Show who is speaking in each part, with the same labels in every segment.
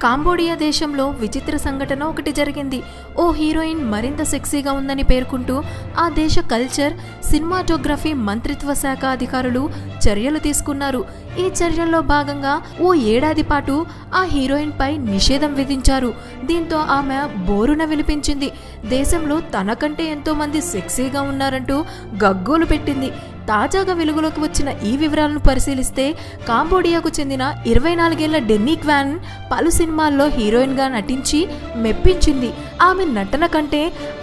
Speaker 1: కాంబోడియా దేశంలో విచిత్ర సంఘటన ఒకటి జరిగింది. ఓ హీరోయిన్ మరింత సెక్సీగా ఉందని పేర్కొంటూ ఆ దేశ కల్చర్, సినిమాటోగ్రఫీ మంత్రిత్వ శాఖ అధికారులు చర్యలు తీసుకున్నారు. ఈ చర్యల్లో భాగంగా ఓ ఏడాది పాటు ఆ హీరోయిన్ పై నిషేధం విధించారు. దీంతో ఆమె బోరున విలిపించింది. దేశంలో తనకంటే ఎంతో మంది సెక్సీగా ఉన్నారంటూ గగ్గోలు పెట్టింది. తాజాగా వెలుగులోకి వచ్చిన ఈ వివరాలను పరిశీలిస్తే కాంబోడియాకు చెందిన 24 ఏళ్ల డెన్నీ క్వాన్ పలు సినిమాల్లో హీరోయిన్గా నటించి మెప్పించింది. ఆమె నటన కంటే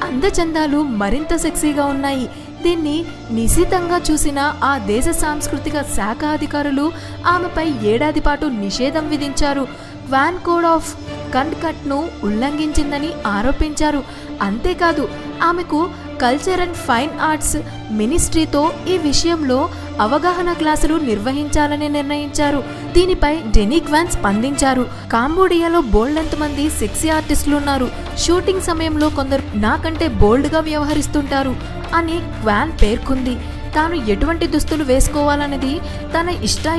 Speaker 1: అందచందాలు మరింత సెక్సీగా ఉన్నాయి. దీన్ని నిశితంగా చూసిన ఆ దేశ సాంస్కృతిక శాఖ అధికారులు ఆమెపై ఏడాది పాటు నిషేధం విధించారు. క్వాన్ కోడ్ ఆఫ్ కండక్ట్ను ఉల్లంఘించిందని ఆరోపించారు. అంతేకాదు ఆమెకు కల్చర్ అండ్ ఫైన్ ఆర్ట్స్ మినిస్ట్రీతో ఈ విషయంలో అవగాహన క్లాసులు నిర్వహించాలని నిర్ణయించారు. దీనిపై డెనీ క్వాన్ స్పందించారు. కాంబోడియాలో బోల్డెంత మంది సెక్సీ ఆర్టిస్టులు ఉన్నారు. షూటింగ్ సమయంలో కొందరు నాకంటే బోల్డ్గా వ్యవహరిస్తుంటారు అని క్వాన్ పేర్కొంది. తాను ఎటువంటి దుస్తులు వేసుకోవాలన్నది తన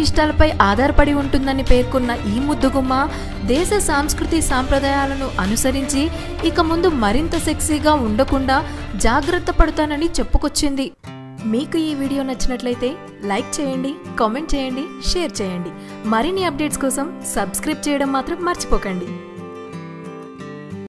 Speaker 1: ఇష్టాలపై ఆధారపడి ఉంటుందని పేర్కొన్న ఈ ముద్దుగుమ్మ దేశ సంస్కృతి సాంప్రదాయాలను అనుసరించి ఇక ముందు మరింత సెక్సీగా ఉండకుండా జాగ్రత్త పడతానని చెప్పుకొచ్చింది. మీకు ఈ వీడియో నచ్చినట్లయితే లైక్ చేయండి, కామెంట్ చేయండి, షేర్ చేయండి. మరిన్ని అప్డేట్స్ కోసం సబ్స్క్రైబ్ చేయడం మాత్రం మర్చిపోకండి.